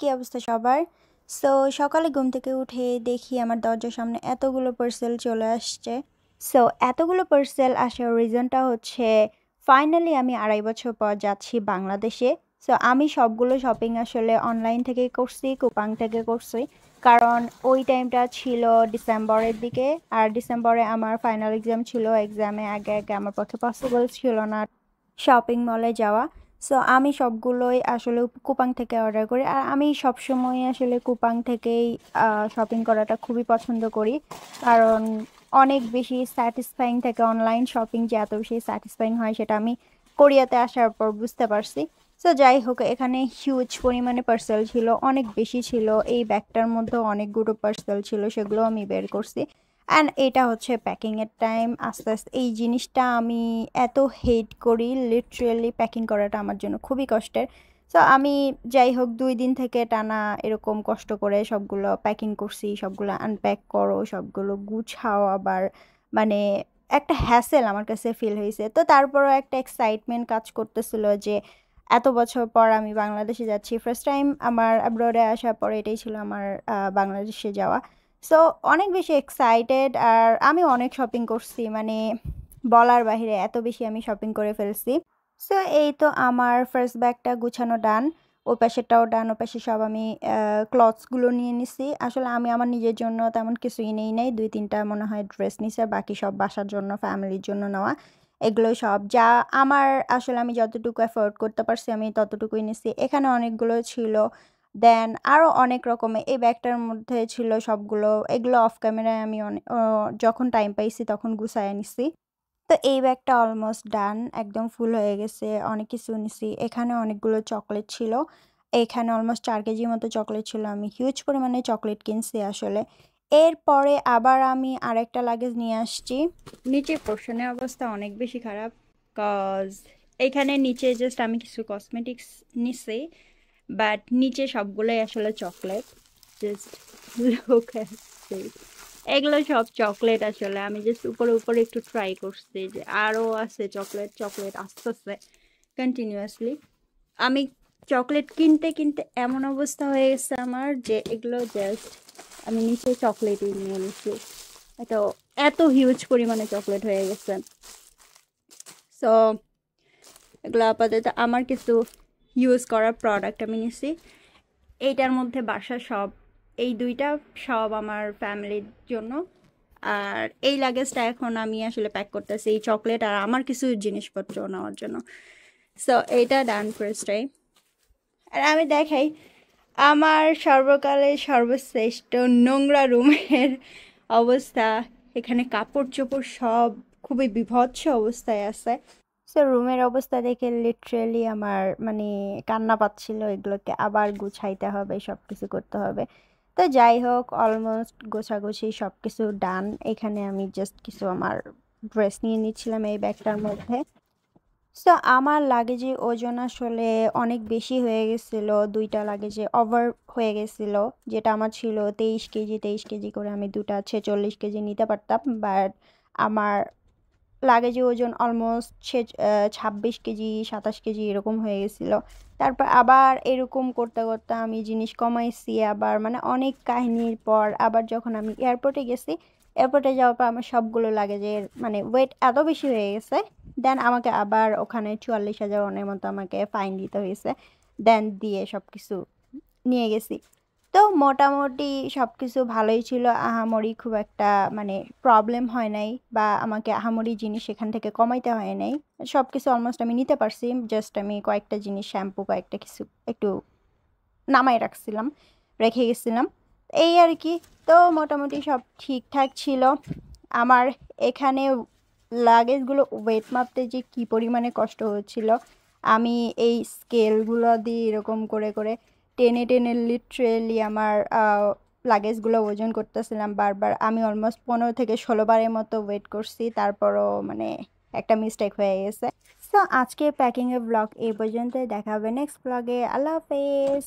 কি অবস্থা সবার? সো সকালে ঘুম থেকে উঠে দেখি আমার দরজার সামনে এতগুলো পার্সেল চলে আসছে। সো এতগুলো পার্সেল আসার রিজনটা হচ্ছে ফাইনালি আমি ২.৫ বছর পর যাচ্ছি বাংলাদেশে। সো আমি সবগুলো শপিং আসলে অনলাইন থেকে করছি, কুপাং থেকে করছি। কারণ ওই টাইমটা ছিল ডিসেম্বরের দিকে। আর ডিসেম্বরে আমার ফাইনাল এক্সাম ছিল। এক্সামে আগে আমার পক্ষে পসিবল ছিল না শপিং মলে যাওয়া। সো আমি সবগুলোই আসলে কুপাং থেকে অর্ডার করি। আর আমি সবসময় আসলে কুপাং থেকেই শপিং করাটা খুবই পছন্দ করি। কারণ অনেক বেশি স্যাটিসফাইং থাকে অনলাইন শপিং, যে এত বেশি স্যাটিসফাইং হয় সেটা আমি কোরিয়াতে আসার পর বুঝতে পারছি। সো যাই হোক, এখানে হিউজ পরিমাণে পার্সেল ছিল, অনেক বেশি ছিল। এই ব্যাগটার মধ্যে অনেকগুলো পার্সেল ছিল, সেগুলো আমি বের করছি। অ্যান্ড এটা হচ্ছে প্যাকিংয়ের টাইম। আস্তে আস্তে এই জিনিসটা আমি এত হেট করি, লিটারেলি প্যাকিং করাটা আমার জন্য খুবই কষ্টের। সো আমি যাই হোক ২ দিন থেকে টানা এরকম কষ্ট করে সবগুলো প্যাকিং করছি, সবগুলো আনপ্যাক করো, সবগুলো গুছাও, আবার মানে একটা হ্যাসেল আমার কাছে ফিল হয়েছে। তো তারপরও একটা এক্সাইটমেন্ট কাজ করতেছিল যে এত বছর পর আমি বাংলাদেশে যাচ্ছি। ফার্স্ট টাইম আমার অ্যাব্রডে আসার পর এটাই ছিল আমার বাংলাদেশে যাওয়া। সো অনেক বেশি এক্সাইটেড। আর আমি অনেক শপিং করছি, মানে বলার বাহিরে এত বেশি আমি শপিং করে ফেলছি। সো এই তো আমার ফার্স্ট ব্যাগটা গুছানো ডান, ও পাশেরটাও ডান। ও পাশে সব আমি ক্লথসগুলো নিয়ে নিছি। আসলে আমি আমার নিজের জন্য তেমন কিছুই নেই নাই, ২-৩টা মনে হয় ড্রেস নিছে, বাকি সব বাসার জন্য, ফ্যামিলির জন্য নেওয়া। এগুলো সব যা আমার আসলে আমি যতটুকু অ্যাফোর্ড করতে পারছি আমি ততটুকুই নিছি। এখানে অনেকগুলো ছিল, দেন আরও অনেক রকমের এই ব্যাগটার মধ্যে ছিল সবগুলো। এগুলো অফ ক্যামেরায় আমি যখন টাইম পাইছি তখন গুছায় নিছি। তো এই ব্যাগটা অলমোস্ট ডান, একদম ফুল হয়ে গেছে, অনেক কিছু নিছি। এখানে অনেকগুলো চকলেট ছিল, এখানে অলমোস্ট ৪ কেজির মতো চকলেট ছিল। আমি হিউজ পরিমাণে চকলেট কিনছি আসলে। এরপরে আবার আমি আরেকটা লাগেজ নিয়ে আসছি। নিচের পোর্শনের অবস্থা অনেক বেশি খারাপ, কজ এখানে নিচে জাস্ট আমি কিছু কসমেটিক্স নিছি, বাট নিচে সবগুলোই আসলে chocolate. Just look at this, এগুলো সব চকলেট। আসলে আমি জাস্ট উপরে উপরে একটু ট্রাই করছি যে আরও আছে চকলেট, চকলেট আসতেছে কন্টিনিউয়াসলি। আমি চকলেট কিনতে কিনতে এমন অবস্থা হয়ে গেছে আমার যে এগুলো জাস্ট আমি নিচে চকলেটই নিয়ে নিচ্ছি। এত এত হিউজ পরিমাণে চকলেট হয়ে গেছে। সো এগুলো আপাতত আমার কিছু ইউজ করার প্রোডাক্ট আমি নিছি। এইটার মধ্যে বাসা সব, এই দুইটা সব আমার ফ্যামিলির জন্য। আর এই লাগেজটা এখন আমি আসলে প্যাক করতেছি এই চকলেট আর আমার কিছু জিনিসপত্র নেওয়ার জন্য। সো এইটা ডান ফার্স্টটাই। আর আমি দেখাই আমার সর্বকালের সর্বশ্রেষ্ঠ নোংরা রুমের অবস্থা। এখানে কাপড় চোপড় সব খুবই বিভৎস অবস্থায় আছে। সো রুমের অবস্থা দেখে লিটারেলি আমার মানে কান্না পাচ্ছিল, এগুলোকে আবার গুছাইতে হবে, সব কিছু করতে হবে। তো যাই হোক, অলমোস্ট গোছাগুছি সব কিছু ডান। এখানে আমি জাস্ট কিছু আমার ড্রেস নিয়ে নিচ্ছিলাম এই ব্যাগটার মধ্যে। সো আমার লাগেজে ওজন আসলে অনেক বেশি হয়ে গেছিলো, দুইটা লাগেজে ওভার হয়ে গেছিলো। যেটা আমার ছিল 23 কেজি, 23 কেজি করে আমি দুটা 46 কেজি নিতে পারতাম, বাট আমার লাগেজে ওজন অলমোস্ট 26 কেজি, 27 কেজি এরকম হয়ে গেছিলো। তারপর আবার এরকম করতে করতে আমি জিনিস কমাইছি, আবার মানে অনেক কাহিনীর পর আবার যখন আমি এয়ারপোর্টে গেছি, এয়ারপোর্টে যাওয়ার পর আমার সবগুলো লাগেজের মানে ওয়েট এত বেশি হয়ে গেছে। দেন আমাকে আবার ওখানে ৪৪,০০০ ওনের মতো আমাকে ফাইন দিতে হয়েছে। দেন দিয়ে সব কিছু নিয়ে গেছি। তো মোটামুটি সব কিছু ভালোই ছিল, আহামরি খুব একটা মানে প্রবলেম হয় নাই, বা আমাকে আহামরি জিনিস সেখান থেকে কমাইতে হয় নাই। সব কিছু অলমোস্ট আমি নিতে পারছি, জাস্ট আমি কয়েকটা জিনিস, শ্যাম্পু কয়েকটা কিছু একটু নামাই রাখছিলাম, রেখে গেছিলাম, এই আর কি। তো মোটামুটি সব ঠিকঠাক ছিল আমার। এখানে লাগেজগুলো ওয়েট মাপতে যে কি পরিমাণে কষ্ট হচ্ছিল, আমি এই স্কেলগুলো দিয়ে এরকম করে করে টেনে টেনে লিটারেলি আমার লাগেজগুলো ওজন করতেছিলাম বারবার। আমি অলমোস্ট 15 থেকে 16 বারের মতো ওয়েট করছি, তারপরও মানে একটা মিস্টেক হয়ে গেছে। সো আজকে প্যাকিংয়ের ব্লগ এই পর্যন্ত, দেখা হবে নেক্সট ব্লগে। আল্লাহ হাফেজ।